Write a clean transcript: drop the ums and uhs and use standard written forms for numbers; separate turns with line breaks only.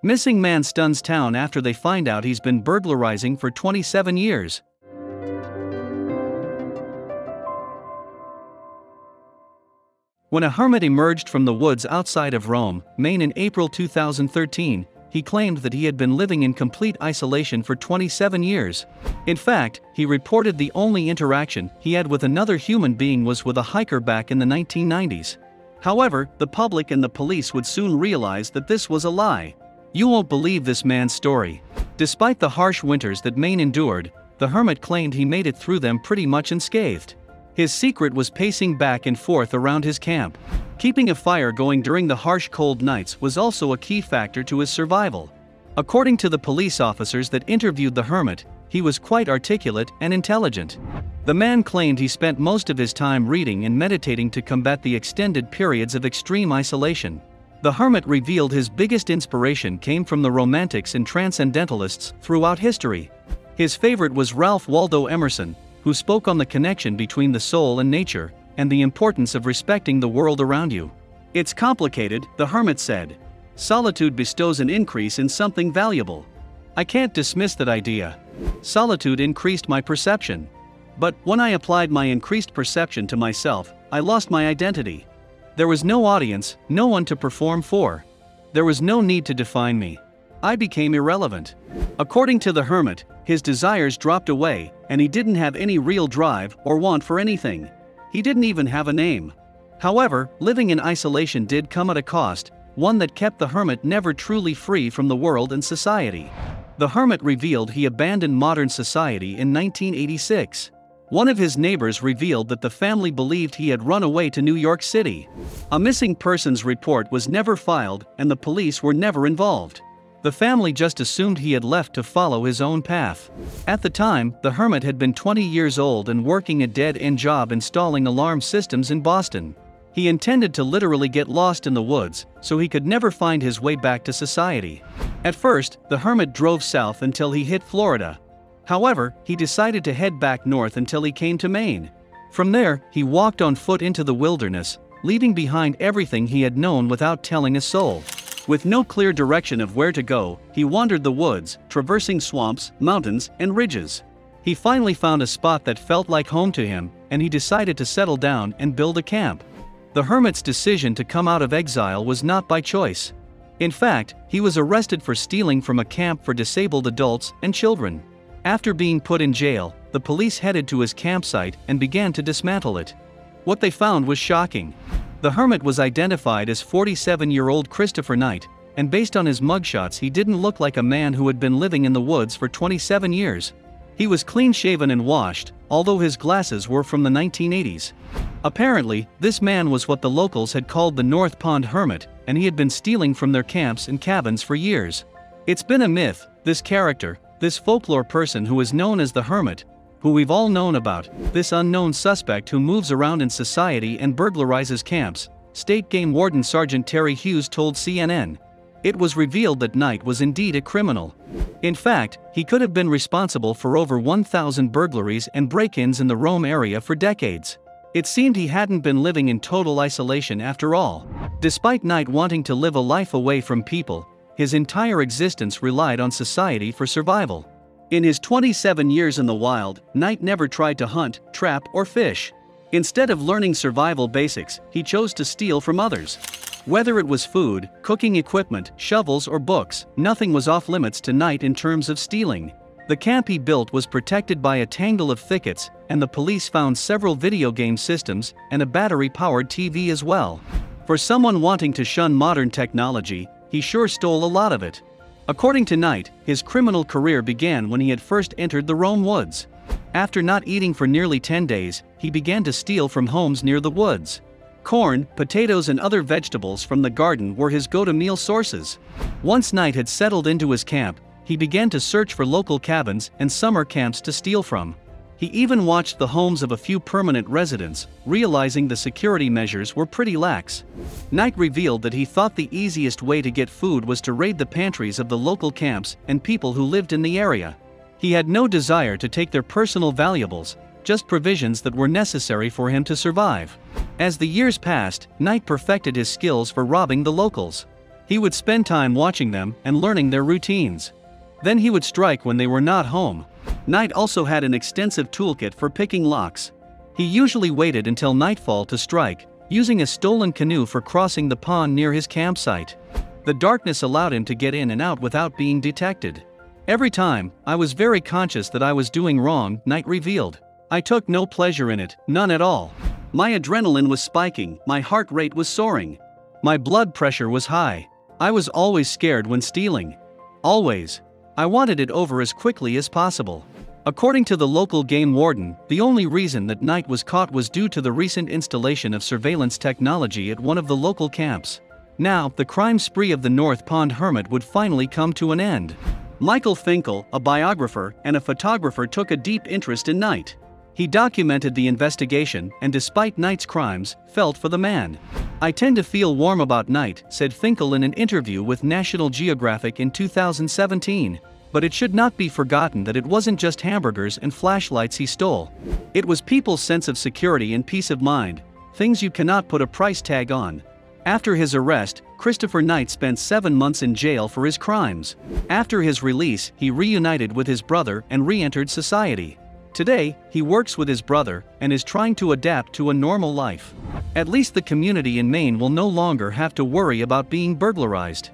Missing man stuns town after they find out he's been burglarizing for 27 years. When a hermit emerged from the woods outside of Rome, Maine in April 2013, he claimed that he had been living in complete isolation for 27 years. In fact, he reported the only interaction he had with another human being was with a hiker back in the 1990s. However, the public and the police would soon realize that this was a lie. You won't believe this man's story. Despite the harsh winters that Maine endured, the hermit claimed he made it through them pretty much unscathed. His secret was pacing back and forth around his camp. Keeping a fire going during the harsh cold nights was also a key factor to his survival. According to the police officers that interviewed the hermit, he was quite articulate and intelligent. The man claimed he spent most of his time reading and meditating to combat the extended periods of extreme isolation. The hermit revealed his biggest inspiration came from the Romantics and Transcendentalists throughout history. His favorite was Ralph Waldo Emerson, who spoke on the connection between the soul and nature, and the importance of respecting the world around you. It's complicated, the hermit said. Solitude bestows an increase in something valuable. I can't dismiss that idea. Solitude increased my perception. But when I applied my increased perception to myself, I lost my identity. There was no audience, no one to perform for. There was no need to define me. I became irrelevant. According to the hermit, his desires dropped away, and he didn't have any real drive or want for anything. He didn't even have a name. However, living in isolation did come at a cost, one that kept the hermit never truly free from the world and society. The hermit revealed he abandoned modern society in 1986. One of his neighbors revealed that the family believed he had run away to New York City. A missing persons report was never filed, and the police were never involved. The family just assumed he had left to follow his own path. At the time, the hermit had been 20 years old and working a dead-end job installing alarm systems in Boston. He intended to literally get lost in the woods, so he could never find his way back to society. At first, the hermit drove south until he hit Florida. However, he decided to head back north until he came to Maine. From there, he walked on foot into the wilderness, leaving behind everything he had known without telling a soul. With no clear direction of where to go, he wandered the woods, traversing swamps, mountains, and ridges. He finally found a spot that felt like home to him, and he decided to settle down and build a camp. The hermit's decision to come out of exile was not by choice. In fact, he was arrested for stealing from a camp for disabled adults and children. After being put in jail, the police headed to his campsite and began to dismantle it. What they found was shocking. The hermit was identified as 47-year-old Christopher Knight, and based on his mugshots he didn't look like a man who had been living in the woods for 27 years. He was clean-shaven and washed, although his glasses were from the 1980s. Apparently, this man was what the locals had called the North Pond Hermit, and he had been stealing from their camps and cabins for years. It's been a myth, this character, this folklore person who is known as the hermit, who we've all known about, this unknown suspect who moves around in society and burglarizes camps, State Game Warden Sergeant Terry Hughes told CNN. It was revealed that Knight was indeed a criminal. In fact, he could have been responsible for over 1,000 burglaries and break-ins in the Rome area for decades. It seemed he hadn't been living in total isolation after all. Despite Knight wanting to live a life away from people, his entire existence relied on society for survival. In his 27 years in the wild, Knight never tried to hunt, trap, or fish. Instead of learning survival basics, he chose to steal from others. Whether it was food, cooking equipment, shovels, or books, nothing was off limits to Knight in terms of stealing. The camp he built was protected by a tangle of thickets, and the police found several video game systems and a battery-powered TV as well. For someone wanting to shun modern technology, he sure stole a lot of it. According to Knight, his criminal career began when he had first entered the Rome woods. After not eating for nearly 10 days, he began to steal from homes near the woods. Corn, potatoes, and other vegetables from the garden were his go-to meal sources. Once Knight had settled into his camp, he began to search for local cabins and summer camps to steal from. He even watched the homes of a few permanent residents, realizing the security measures were pretty lax. Knight revealed that he thought the easiest way to get food was to raid the pantries of the local camps and people who lived in the area. He had no desire to take their personal valuables, just provisions that were necessary for him to survive. As the years passed, Knight perfected his skills for robbing the locals. He would spend time watching them and learning their routines. Then he would strike when they were not home. Knight also had an extensive toolkit for picking locks. He usually waited until nightfall to strike, using a stolen canoe for crossing the pond near his campsite. The darkness allowed him to get in and out without being detected. Every time, I was very conscious that I was doing wrong, Knight revealed. I took no pleasure in it, none at all. My adrenaline was spiking, my heart rate was soaring. My blood pressure was high. I was always scared when stealing. Always. I wanted it over as quickly as possible. According to the local game warden, the only reason that Knight was caught was due to the recent installation of surveillance technology at one of the local camps. Now, the crime spree of the North Pond Hermit would finally come to an end. Michael Finkel, a biographer and a photographer, took a deep interest in Knight. He documented the investigation and, despite Knight's crimes, felt for the man. I tend to feel warm about Knight, said Finkel in an interview with National Geographic in 2017. But it should not be forgotten that it wasn't just hamburgers and flashlights he stole. It was people's sense of security and peace of mind, things you cannot put a price tag on. After his arrest, Christopher Knight spent 7 months in jail for his crimes. After his release, he reunited with his brother and re-entered society. Today, he works with his brother and is trying to adapt to a normal life. At least the community in Maine will no longer have to worry about being burglarized.